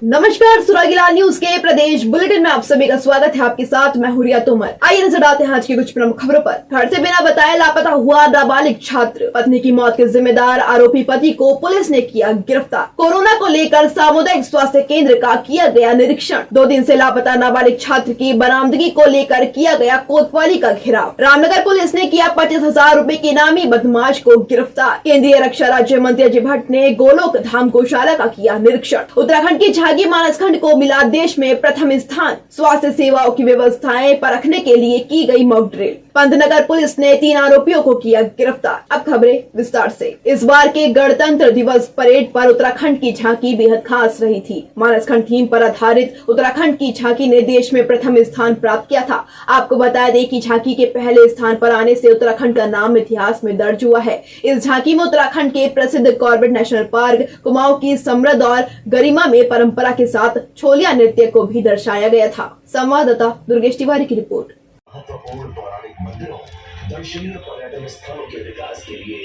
नमस्कार, सुरागीला न्यूज के प्रदेश बुलेटिन में आप सभी का स्वागत है। आपके साथ मैं हुरिया तोमर। आइए नजर डालते हैं आज की कुछ प्रमुख खबरों पर। घर से बिना बताए लापता हुआ नाबालिग छात्र, पत्नी की मौत के जिम्मेदार आरोपी पति को पुलिस ने किया गिरफ्तार। कोरोना को लेकर सामुदायिक स्वास्थ्य केंद्र का किया गया निरीक्षण। 2 दिन से लापता नाबालिग छात्र की बरामदगी को लेकर किया गया कोतवाली का घेराव। रामनगर पुलिस ने किया 25,000 रूपए के इनामी बदमाश को गिरफ्तार। केंद्रीय रक्षा राज्य मंत्री अजय भट्ट ने गोलोक धाम गौशाला का किया निरीक्षण। उत्तराखंड की झागी मानसखंड को मिला देश में प्रथम स्थान। स्वास्थ्य सेवाओं की व्यवस्थाएं परखने के लिए की गई मॉक ड्रिल। पंतनगर पुलिस ने 3 आरोपियों को किया गिरफ्तार। अब खबरें विस्तार से। इस बार के गणतंत्र दिवस परेड पर उत्तराखंड की झांकी बेहद खास रही थी। मानसखंड थीम पर आधारित उत्तराखंड की झांकी ने देश में प्रथम स्थान प्राप्त किया था। आपको बता दें कि झांकी के पहले स्थान पर आने से उत्तराखंड का नाम इतिहास में दर्ज हुआ है। इस झांकी में उत्तराखंड के प्रसिद्ध कॉर्बेट नेशनल पार्क कुमाऊं की समृद्ध और गरिमा में परंपरा के साथ छोलिया नृत्य को भी दर्शाया गया था। संवाददाता दुर्गेश तिवारी की रिपोर्ट। महत्वपूर्ण पौराणिक मंदिरों, दर्शनीय पर्यटन स्थलों के विकास के लिए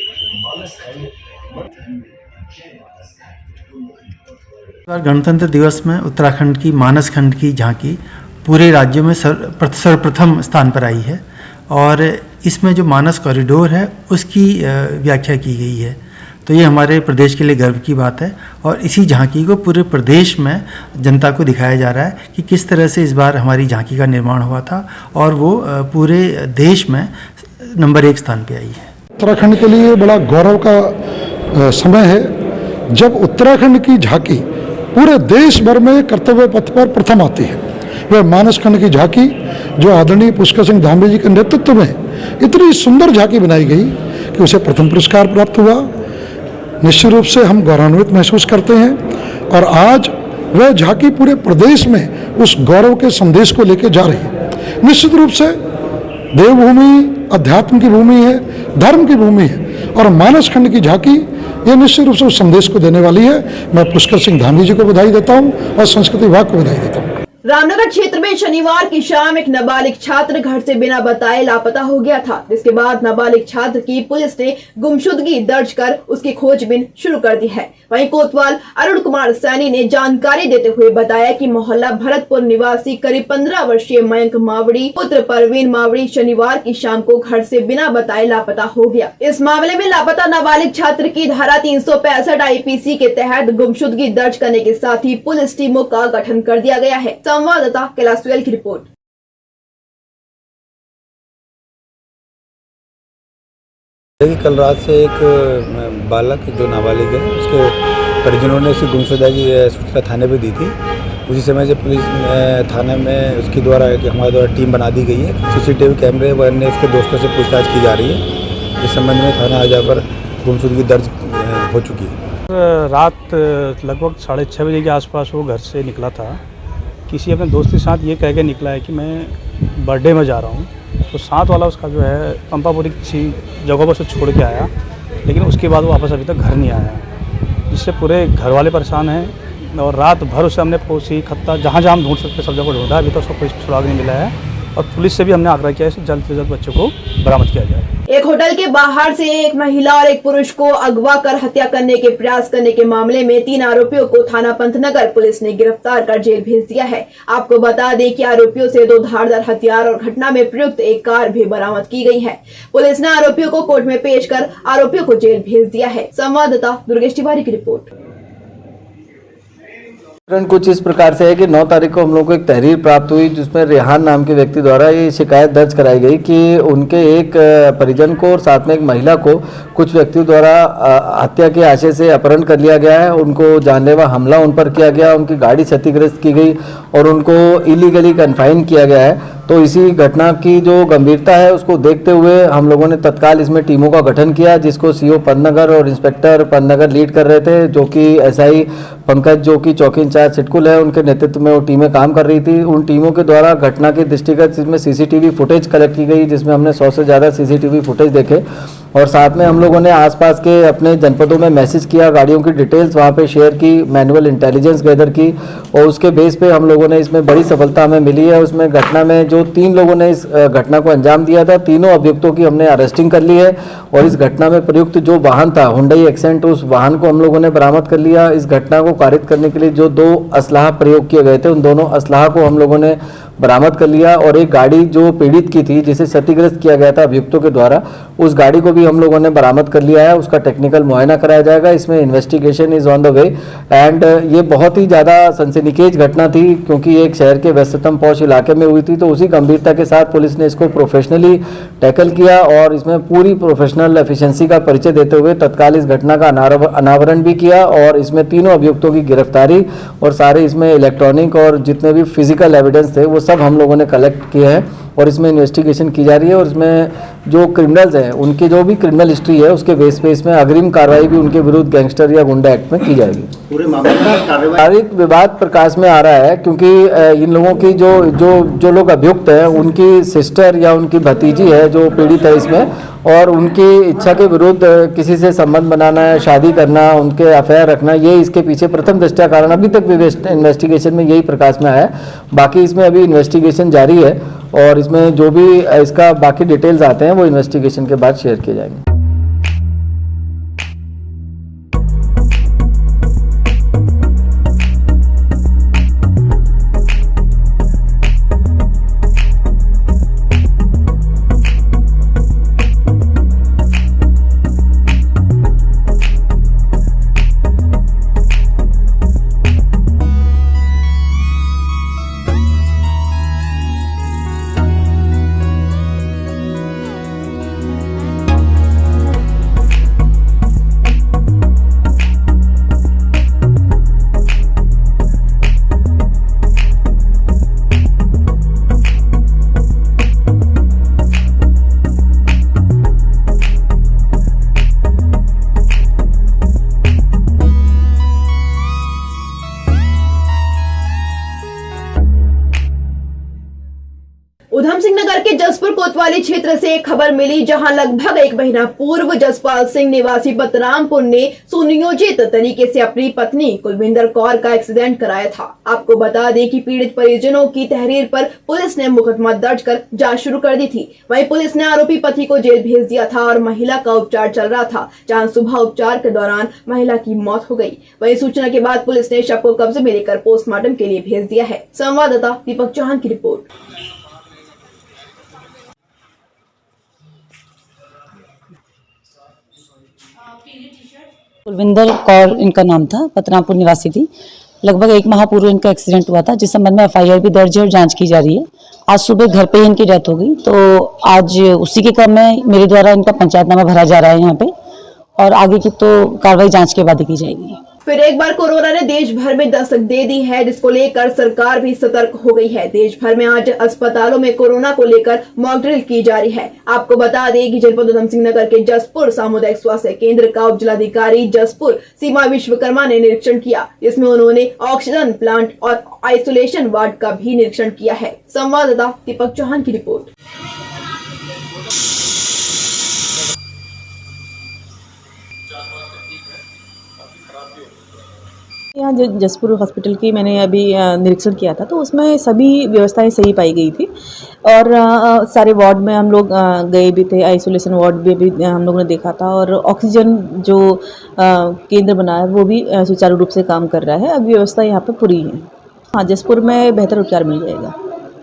गणतंत्र दिवस में उत्तराखंड की मानसखंड की झांकी पूरे राज्य में सर्वप्रथम स्थान पर आई है और इसमें जो मानस कॉरिडोर है उसकी व्याख्या की गई है। तो ये हमारे प्रदेश के लिए गर्व की बात है और इसी झांकी को पूरे प्रदेश में जनता को दिखाया जा रहा है कि किस तरह से इस बार हमारी झांकी का निर्माण हुआ था और वो पूरे देश में नंबर 1 स्थान पे आई है। उत्तराखंड के लिए बड़ा गौरव का समय है जब उत्तराखंड की झांकी पूरे देश भर में कर्तव्य पथ पर प्रथम आती है। वह मानसखंड की झांकी जो आदरणीय पुष्कर सिंह धामी जी के नेतृत्व में इतनी सुंदर झांकी बनाई गई कि उसे प्रथम पुरस्कार प्राप्त हुआ। निश्चित रूप से हम गौरवान्वित महसूस करते हैं और आज वह झांकी पूरे प्रदेश में उस गौरव के संदेश को लेकर जा रही है। निश्चित रूप से देवभूमि अध्यात्म की भूमि है, धर्म की भूमि है और मानसखंड की झांकी ये निश्चित रूप से उस संदेश को देने वाली है। मैं पुष्कर सिंह धामी जी को बधाई देता हूँ और संस्कृति विभाग को बधाई देता हूँ। रामनगर क्षेत्र में शनिवार की शाम एक नाबालिग छात्र घर से बिना बताए लापता हो गया था, जिसके बाद नाबालिग छात्र की पुलिस ने गुमशुदगी दर्ज कर उसकी खोजबीन शुरू कर दी है। वहीं कोतवाल अरुण कुमार सैनी ने जानकारी देते हुए बताया कि मोहल्ला भरतपुर निवासी करीब 15 वर्षीय मयंक मावड़ी पुत्र परवीन मावड़ी शनिवार की शाम को घर से बिना बताए लापता हो गया। इस मामले में लापता नाबालिग छात्र की धारा 365 IPC के तहत गुमशुदगी दर्ज करने के साथ ही पुलिस टीमों का गठन कर दिया गया है। संवाददाता कैलाश सुयल की रिपोर्ट। कल रात से एक बालक जो नाबालिग है उसके परिजनों ने उसकी गुमशुदा की सूचना थाने पे दी थी। उसी समय से पुलिस थाने में उसके द्वारा हमारे द्वारा टीम बना दी गई है। CCTV कैमरे व अन्य उसके दोस्तों से पूछताछ की जा रही है। इस संबंध में थाना आजा पर गुमशुदगी दर्ज हो चुकी है। रात लगभग 6:30 बजे के आसपास वो घर से निकला था। किसी अपने दोस्त के साथ ये कह के निकला है कि मैं बर्थडे में जा रहा हूँ। तो साथ वाला उसका जो है पंपापुरी किसी जगह पर से छोड़ के आया, लेकिन उसके बाद वो वापस अभी तक घर नहीं आया, जिससे पूरे घर वाले परेशान हैं। और रात भर उसे हमने पोसी खत्ता जहाँ जहाँ हम ढूंढ सकते सब जगह ढूंढा, अभी तक उसको कोई सुराग नहीं मिला है। और पुलिस से भी हमने आग्रह किया है जल्द से जल्द बच्चों को बरामद किया जाए। एक होटल के बाहर से एक महिला और एक पुरुष को अगवा कर हत्या करने के प्रयास करने के मामले में 3 आरोपियों को थाना पंतनगर पुलिस ने गिरफ्तार कर जेल भेज दिया है। आपको बता दें कि आरोपियों से 2 धारदार हथियार और घटना में प्रयुक्त एक कार भी बरामद की गई है। पुलिस ने आरोपियों को कोर्ट में पेश कर आरोपियों को जेल भेज दिया है। संवाददाता दुर्गेश तिवारी की रिपोर्ट। कुछ इस प्रकार से है कि 9 तारीख को हम लोग को एक तहरीर प्राप्त हुई जिसमें रेहान नाम के व्यक्ति द्वारा ये शिकायत दर्ज कराई गई कि उनके एक परिजन को और साथ में एक महिला को कुछ व्यक्तियों द्वारा हत्या के आशय से अपहरण कर लिया गया है। उनको जानलेवा हमला उन पर किया गया, उनकी गाड़ी क्षतिग्रस्त की गई और उनको इलीगली कन्फाइन किया गया है। तो इसी घटना की जो गंभीरता है उसको देखते हुए हम लोगों ने तत्काल इसमें टीमों का गठन किया, जिसको CO पंतनगर और इंस्पेक्टर पंतनगर लीड कर रहे थे, जो कि SI पंकज जो कि चौकी इंचार्ज सिटकुल है उनके नेतृत्व में वो टीमें काम कर रही थी। उन टीमों के द्वारा घटना के दृष्टिगत इसमें CCTV फुटेज कलेक्ट की गई, जिसमें हमने 100 से ज़्यादा CCTV फुटेज देखे और साथ में हम लोगों ने आसपास के अपने जनपदों में मैसेज किया, गाड़ियों की डिटेल्स वहाँ पे शेयर की, मैनुअल इंटेलिजेंस गैदर की और उसके बेस पे हम लोगों ने इसमें बड़ी सफलता हमें मिली है। उसमें घटना में जो 3 लोगों ने इस घटना को अंजाम दिया था, तीनों अभियुक्तों की हमने अरेस्टिंग कर ली है और इस घटना में प्रयुक्त जो वाहन था हुंडई एक्सेंट, उस वाहन को हम लोगों ने बरामद कर लिया। इस घटना को कारित करने के लिए जो 2 असलाह प्रयोग किए गए थे, उन दोनों असलाह को हम लोगों ने बरामद कर लिया और एक गाड़ी जो पीड़ित की थी, जिसे क्षतिग्रस्त किया गया था अभियुक्तों के द्वारा, उस गाड़ी को भी हम लोगों ने बरामद कर लिया है। उसका टेक्निकल मुआयना कराया जाएगा। इसमें investigation is on the way and ये बहुत ही ज़्यादा सनसनीखेज घटना थी क्योंकि एक शहर के व्यस्ततम पॉश इलाके में हुई थी, तो उसी गंभीरता के साथ पुलिस ने इसको प्रोफेशनली टैकल किया और इसमें पूरी प्रोफेशनल एफिशिएंसी का परिचय देते हुए तत्काल इस घटना का अनावरण भी किया और इसमें तीनों अभियुक्तों की गिरफ्तारी और सारे इसमें इलेक्ट्रॉनिक और जितने भी फिजिकल एविडेंस थे वो सब हम लोगों ने कलेक्ट किए हैं और इसमें इन्वेस्टिगेशन की जा रही है और इसमें जो क्रिमिनल्स हैं उनकी जो भी क्रिमिनल हिस्ट्री है उसके बेस पे इसमें अग्रिम कार्रवाई भी उनके विरुद्ध गैंगस्टर या गुंडा एक्ट में की जाएगी। पूरे मामले में कार्रवाई विवाद प्रकाश में आ रहा है क्योंकि इन लोगों की जो लोग अभियुक्त हैं उनकी सिस्टर या उनकी भतीजी है जो पीड़ित है इसमें, और उनकी इच्छा के विरुद्ध किसी से संबंध बनाना है, शादी करना, उनके अफेयर रखना, ये इसके पीछे प्रथम दृष्टया कारण अभी तक इन्वेस्टिगेशन में यही प्रकाश में आया है। बाकी इसमें अभी इन्वेस्टिगेशन जारी है और इसमें जो भी इसका बाकी डिटेल्स आते हैं वो इन्वेस्टिगेशन के बाद शेयर किए जाएंगे। उधम सिंह नगर के जसपुर कोतवाली क्षेत्र से एक खबर मिली जहां लगभग 1 महीना पूर्व जसपाल सिंह निवासी बतरामपुर ने सुनियोजित तरीके से अपनी पत्नी कुलविंदर कौर का एक्सीडेंट कराया था। आपको बता दें कि पीड़ित परिजनों की तहरीर पर पुलिस ने मुकदमा दर्ज कर जांच शुरू कर दी थी। वहीं पुलिस ने आरोपी पति को जेल भेज दिया था और महिला का उपचार चल रहा था, जहां सुबह उपचार के दौरान महिला की मौत हो गई। वहीं सूचना के बाद पुलिस ने शव को कब्जे में लेकर पोस्टमार्टम के लिए भेज दिया है। संवाददाता दीपक चौहान की रिपोर्ट। कुलविंदर कौर इनका नाम था, बतरामपुर निवासी थी। लगभग 1 माह पूर्व इनका एक्सीडेंट हुआ था, जिस संबंध में FIR भी दर्ज है और जांच की जा रही है। आज सुबह घर पे ही इनकी डेथ हो गई, तो आज उसी के क्रम में मेरे द्वारा इनका पंचायतनामा भरा जा रहा है यहाँ पे, और आगे की तो कार्रवाई जांच के बाद ही की जाएगी। फिर एक बार कोरोना ने देश भर में दस्तक दे दी है, जिसको लेकर सरकार भी सतर्क हो गई है। देश भर में आज अस्पतालों में कोरोना को लेकर मॉक ड्रिल की जा रही है। आपको बता दें कि जनपद उधम सिंह नगर के जसपुर सामुदायिक स्वास्थ्य केंद्र का उप जिलाधिकारी जसपुर सीमा विश्वकर्मा ने निरीक्षण किया, जिसमें उन्होंने ऑक्सीजन प्लांट और आइसोलेशन वार्ड का भी निरीक्षण किया है। संवाददाता दीपक चौहान की रिपोर्ट। यहाँ जसपुर हॉस्पिटल की मैंने अभी निरीक्षण किया था, तो उसमें सभी व्यवस्थाएं सही पाई गई थी और सारे वार्ड में हम लोग गए भी थे। आइसोलेशन वार्ड भी हम लोगों ने देखा था और ऑक्सीजन जो केंद्र बना है वो भी सुचारू रूप से काम कर रहा है। अब व्यवस्था यहाँ पे पूरी है। हाँ, जसपुर में बेहतर उपचार मिल जाएगा।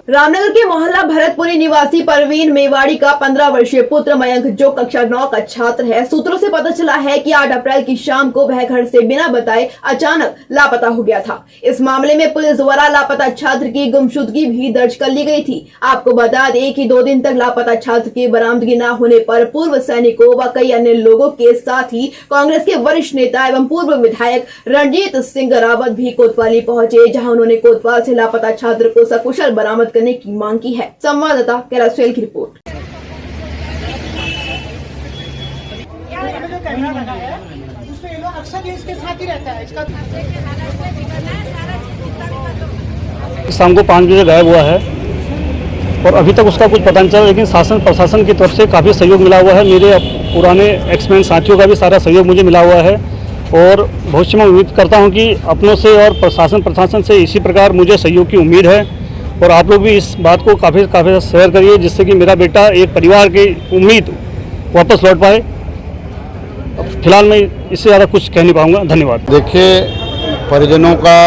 रामनगर के मोहल्ला भरतपुरी निवासी परवीन मेवाड़ी का 15 वर्षीय पुत्र मयंक, जो कक्षा 9 का छात्र है, सूत्रों से पता चला है कि 8 अप्रैल की शाम को वह घर से बिना बताए अचानक लापता हो गया था। इस मामले में पुलिस द्वारा लापता छात्र की गुमशुदगी भी दर्ज कर ली गई थी। आपको बता दें कि 2 दिन तक लापता छात्र की बरामदगी न होने पर पूर्व सैनिकों व कई अन्य लोगों के साथ ही कांग्रेस के वरिष्ठ नेता एवं पूर्व विधायक रणजीत सिंह रावत भी कोतवाली पहुंचे, जहां उन्होंने कोतवाल से लापता छात्र को सकुशल बरामद करने की मांग की है। संवाददाता कैलाशवेल की रिपोर्ट। शाम को 5 बजे गायब हुआ है और अभी तक उसका कुछ पता नहीं चला, लेकिन शासन प्रशासन की तरफ से काफ़ी सहयोग मिला हुआ है। मेरे पुराने एक्समैन साथियों का भी सारा सहयोग मुझे मिला हुआ है और भविष्य में उम्मीद करता हूं कि अपनों से और प्रशासन से इसी प्रकार मुझे सहयोग की उम्मीद है। और आप लोग भी इस बात को काफ़ी शेयर करिए, जिससे कि मेरा बेटा एक परिवार की उम्मीद वापस लौट पाए। फिलहाल मैं इससे ज़्यादा कुछ कह नहीं पाऊँगा। धन्यवाद। देखिए, परिजनों का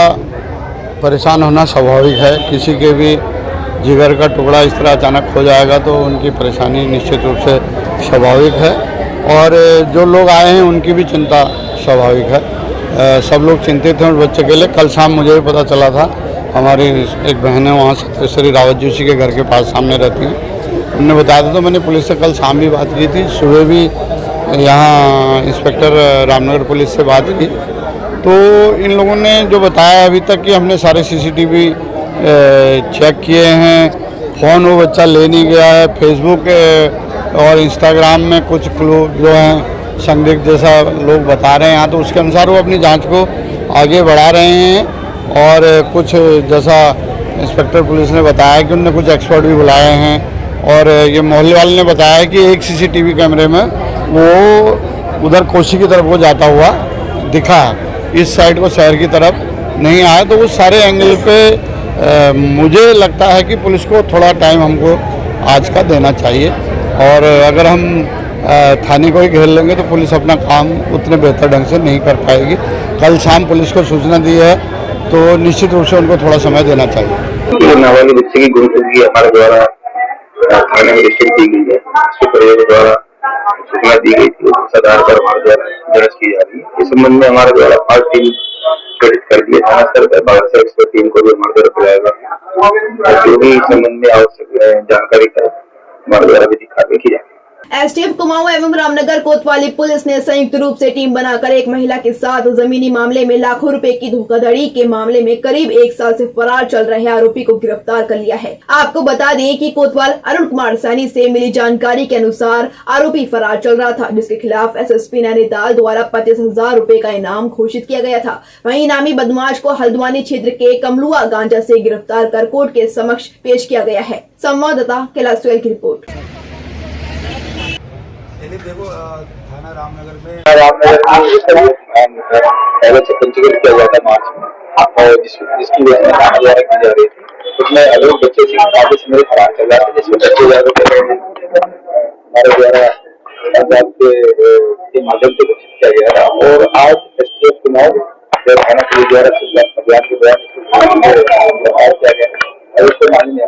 परेशान होना स्वाभाविक है। किसी के भी जिगर का टुकड़ा इस तरह अचानक खो जाएगा तो उनकी परेशानी निश्चित रूप से स्वाभाविक है और जो लोग आए हैं उनकी भी चिंता स्वाभाविक है। सब लोग चिंतित हैं उस बच्चे के लिए। कल शाम मुझे भी पता चला था, हमारी एक बहन है वहाँ सत्यश्री रावत जोशी के घर के पास सामने रहती हैं, उन्होंने बताया था। तो मैंने पुलिस से कल शाम भी बात की थी, सुबह भी यहाँ इंस्पेक्टर रामनगर पुलिस से बात की। तो इन लोगों ने जो बताया अभी तक कि हमने सारे CCTV चेक किए हैं, फ़ोन वो बच्चा ले नहीं गया है। फेसबुक और इंस्टाग्राम में कुछ क्लू जो हैं संदिग्ध जैसा लोग बता रहे हैं यहाँ, तो उसके अनुसार वो अपनी जांच को आगे बढ़ा रहे हैं। और कुछ जैसा इंस्पेक्टर पुलिस ने बताया कि उन्होंने कुछ एक्सपर्ट भी बुलाए हैं और ये मोहल्ले वाले ने बताया है कि एक CCTV कैमरे में वो उधर कोसी की तरफ को जाता हुआ दिखा, इस साइड को शहर की तरफ नहीं आया। तो उस सारे एंगल पे मुझे लगता है कि पुलिस को थोड़ा टाइम हमको आज का देना चाहिए और अगर हम थाने को ही घेर लेंगे तो पुलिस अपना काम उतने बेहतर ढंग से नहीं कर पाएगी। कल शाम पुलिस को सूचना दी है तो निश्चित रूप से उनको थोड़ा समय देना चाहिए। नाबालिग बच्चे की गुमशुदगी हमारे द्वारा थाने में रजिस्टर की गई है, इसके परिवार द्वारा सूचना दी गई थी, उस आधार पर हमारे द्वारा जांच की जा रही है। इस संबंध में हमारे द्वारा 5 टीम गठित कर दिए थाना स्तर पर, 12 एक्सपर्ट टीम को भी हमारे द्वारा बुलाया गया है। जो भी इस संबंध में आवश्यक जानकारी का हमारे द्वारा भी दिखा की जाए। एसटीएफ कुमाऊं एवं रामनगर कोतवाली पुलिस ने संयुक्त रूप से टीम बनाकर एक महिला के साथ जमीनी मामले में लाखों रुपए की धोखाधड़ी के मामले में करीब 1 साल से फरार चल रहे आरोपी को गिरफ्तार कर लिया है। आपको बता दें कि कोतवाल अरुण कुमार सैनी से मिली जानकारी के अनुसार आरोपी फरार चल रहा था, जिसके खिलाफ एसएसपी नैनीताल द्वारा 25,000 रुपए का इनाम घोषित किया गया था। वहीं इनामी बदमाश को हल्द्वानी क्षेत्र के कमलुआ गांजा से गिरफ्तार कर कोर्ट के समक्ष पेश किया गया है। संवाददाता कैलाश सोयल की रिपोर्ट। देखो, थाना रामनगर में पहले से पंजीकृत किया गया था मार्च में और जिसकी वजह से थाना द्वारा की जा रही थी। उसमें अलग बच्चे से काफी समय फरार चल रहा था, जिसमें 25,000 रुपए हमारे द्वारा पंजाब के माध्यम से घोषित किया गया था। और आज एसटीएफ कुमाऊं थाना पुलिस द्वारा अभियान के दौरान किया गया और उसको माननीय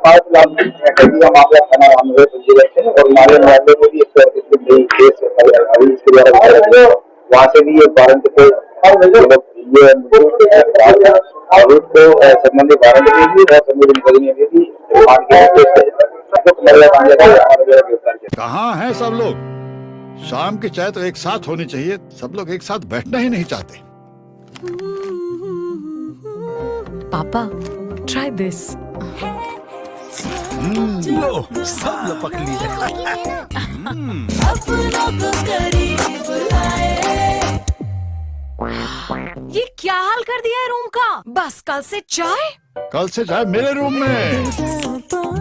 5 लाख का मामला थाना रामनगर पंजीकृत है और हमारे मोहल्ले में भी केस अभी इसके द्वारा वहाँ से भी एक वारंट पे संबंधित वारंट भी और संबंधित मुकदमे में भी कहाँ हैं सब लोग? शाम की चाय तो एक साथ होनी चाहिए, सब लोग एक साथ बैठना ही नहीं चाहते। पापा, try this. लो, सब लपक ली। ये क्या हाल कर दिया है रूम का? बस कल से चाय? कल से चाय मेरे रूम में।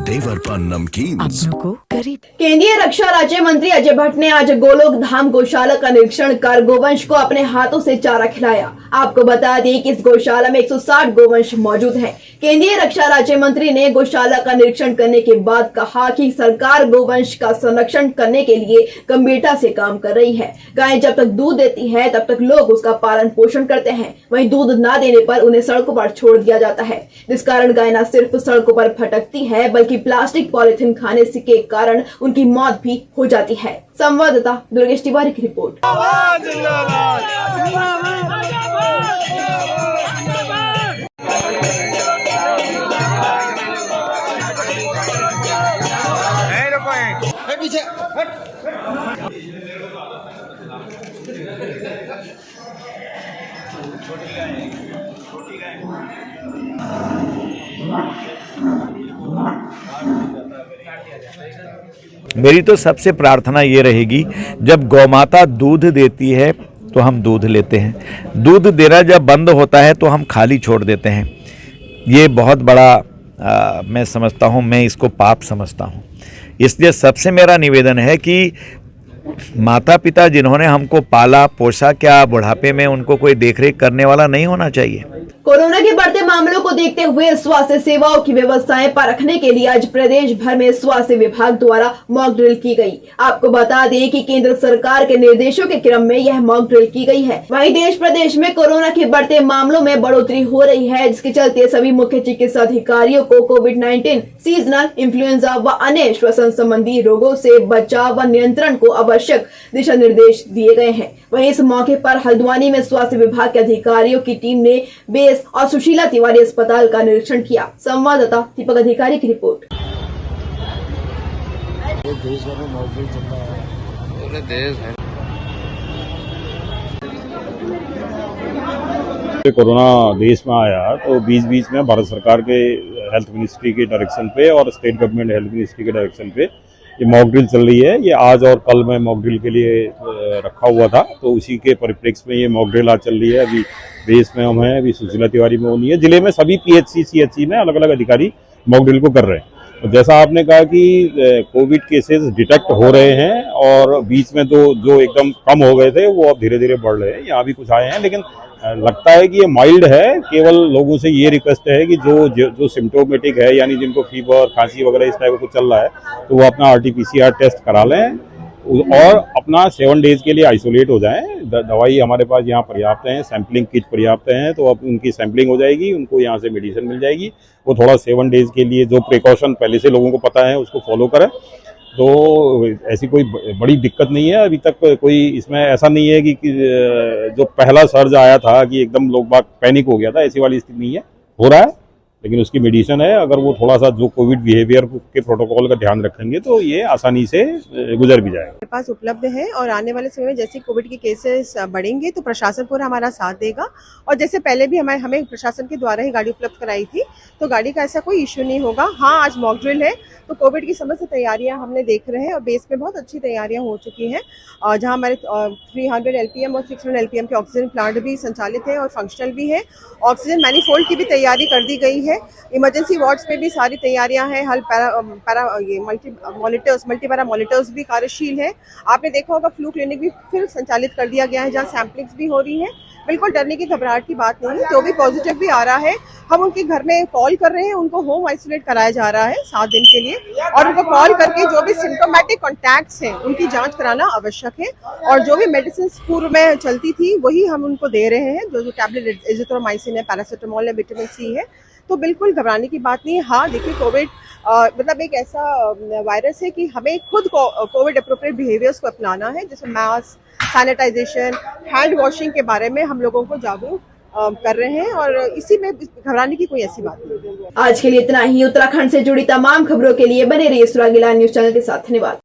देवरपन नमकीन को करीब। केंद्रीय रक्षा राज्य मंत्री अजय भट्ट ने आज गोलोक धाम गौशाला का निरीक्षण कर गोवंश को अपने हाथों से चारा खिलाया। आपको बता दें कि इस गौशाला में 160 गोवंश मौजूद हैं। केंद्रीय रक्षा राज्य मंत्री ने गौशाला का निरीक्षण करने के बाद कहा कि सरकार गोवंश का संरक्षण करने के लिए गंभीरता से काम कर रही है। गाय जब तक दूध देती है तब तक लोग उसका पालन पोषण करते हैं, वहीं दूध न देने पर उन्हें सड़कों पर छोड़ दिया जाता है, जिस कारण गाय न सिर्फ सड़कों पर भटकती है बल्कि प्लास्टिक पॉलिथीन खाने के कारण उनकी मौत भी हो जाती है। संवाददाता दुर्गेश तिवारी की रिपोर्ट। मेरी तो सबसे प्रार्थना ये रहेगी, जब गौमाता दूध देती है तो हम दूध लेते हैं, दूध देना जब बंद होता है तो हम खाली छोड़ देते हैं। ये बहुत बड़ा मैं समझता हूँ, मैं इसको पाप समझता हूँ। इसलिए सबसे मेरा निवेदन है कि माता पिता जिन्होंने हमको पाला पोसा, क्या बुढ़ापे में उनको कोई देखरेख करने वाला नहीं होना चाहिए? कोरोना के बढ़ते मामलों को देखते हुए स्वास्थ्य सेवाओं की व्यवस्थाएं परखने के लिए आज प्रदेश भर में स्वास्थ्य विभाग द्वारा मॉक ड्रिल की गई। आपको बता दें कि केंद्र सरकार के निर्देशों के क्रम में यह मॉक ड्रिल की गई है। वहीं देश प्रदेश में कोरोना के बढ़ते मामलों में बढ़ोतरी हो रही है, जिसके चलते सभी मुख्य चिकित्सा अधिकारियों को कोविड-19, सीजनल इन्फ्लुएंजा व अन्य श्वसन संबंधी रोगों से बचाव व नियंत्रण को आवश्यक दिशा निर्देश दिए गए हैं। वहीं इस मौके पर हल्द्वानी में स्वास्थ्य विभाग के अधिकारियों की टीम ने बेस और सुशीला तिवारी अस्पताल का निरीक्षण किया। संवाददाता दीपक अधिकारी की रिपोर्ट। देश भर में मॉक ड्रिल चल रहा है, पूरे देश भर कोरोना देश में आया तो बीच में भारत सरकार के हेल्थ मिनिस्ट्री के डायरेक्शन पे और स्टेट गवर्नमेंट हेल्थ मिनिस्ट्री के डायरेक्शन पे ये मॉक ड्रिल चल रही है। ये आज और कल में मॉक ड्रिल के लिए रखा हुआ था, तो उसी के परिप्रेक्ष्य में ये मॉक ड्रिल आज चल रही है। अभी बेस में हम हैं, अभी सुशीला तिवारी में होनी है। जिले में सभी PHC CHC में अलग अलग अधिकारी मॉक ड्रिल को कर रहे हैं। तो जैसा आपने कहा कि कोविड केसेस डिटेक्ट हो रहे हैं और बीच में तो जो एकदम कम हो गए थे वो अब धीरे धीरे बढ़ रहे हैं। यहाँ भी कुछ आए हैं, लेकिन लगता है कि ये माइल्ड है। केवल लोगों से ये रिक्वेस्ट है कि जो सिम्टोमेटिक है, यानी जिनको फीवर खांसी वगैरह इस टाइप का कुछ चल रहा है, तो वो अपना RT-PCR टेस्ट करा लें और अपना 7 डेज के लिए आइसोलेट हो जाएं। दवाई हमारे पास यहाँ पर्याप्त है, सैम्पलिंग किट पर्याप्त हैं, तो अब उनकी सैम्पलिंग हो जाएगी, उनको यहाँ से मेडिसिन मिल जाएगी। वो थोड़ा 7 डेज के लिए जो प्रिकॉशन पहले से लोगों को पता है उसको फॉलो करें, तो ऐसी कोई बड़ी दिक्कत नहीं है। अभी तक कोई इसमें ऐसा नहीं है कि जो पहला सर्ज आया था कि एकदम लोग बाग पैनिक हो गया था, ऐसी वाली स्थिति नहीं है। हो रहा है, लेकिन उसकी मेडिसिन है। अगर वो थोड़ा सा जो कोविड बिहेवियर के प्रोटोकॉल का ध्यान रखेंगे तो ये आसानी से गुजर भी जाएगा। हमारे पास उपलब्ध है और आने वाले समय में जैसे कोविड के केसेस बढ़ेंगे तो प्रशासन पूरा हमारा साथ देगा। और जैसे पहले भी हमें प्रशासन के द्वारा ही गाड़ी उपलब्ध कराई थी, तो गाड़ी का ऐसा कोई इश्यू नहीं होगा। हाँ, आज मॉक ड्रिल है तो कोविड की समस्त तैयारियां हमने देख रहे हैं और बेस में बहुत अच्छी तैयारियां हो चुकी हैं। जहां हमारे 300 LPM और 600 LPM के ऑक्सीजन प्लांट भी संचालित है और फंक्शनल भी है। ऑक्सीजन मैनीफोल्ड की भी तैयारी कर दी गई है। इमरजेंसी वार्ड्स में भी सारी तैयारियां हैं। मल्टीपैरा मॉनिटर्स भी कार्यशील है। आपने देखा होगा फ्लू क्लिनिक भी फिर संचालित कर दिया गया है, जहां सैम्पलिंग्स भी हो रही है। बिल्कुल डरने की घबराहट की बात नहीं है। जो भी पॉजिटिव भी आ रहा है, हम उनके घर में कॉल कर रहे हैं, उनको होम आइसोलेट कराया जा रहा है 7 दिन के लिए, और उनको कॉल करके जो भी सिम्टोमेटिक कॉन्टैक्ट्स हैं उनकी जांच कराना आवश्यक है। और जो भी मेडिसिन पूर्व में चलती थी वही हम उनको दे रहे हैं, जो टैबलेट एजिथ्रोमाइसिन है, पैरासिटामोल है, विटामिन C है। तो बिल्कुल घबराने की बात नहीं है। हाँ, देखिए कोविड मतलब एक ऐसा वायरस है कि हमें खुद को कोविड अप्रोप्रिएट बिहेवियर्स को अपनाना है, जैसे मास्क, सैनिटाइजेशन, हैंड वॉशिंग के बारे में हम लोगों को जागरूक कर रहे हैं और इसी में घबराने की कोई ऐसी बात नहीं है। आज के लिए इतना ही। उत्तराखंड से जुड़ी तमाम खबरों के लिए बने रहिए सुरागीला न्यूज चैनल के साथ। धन्यवाद।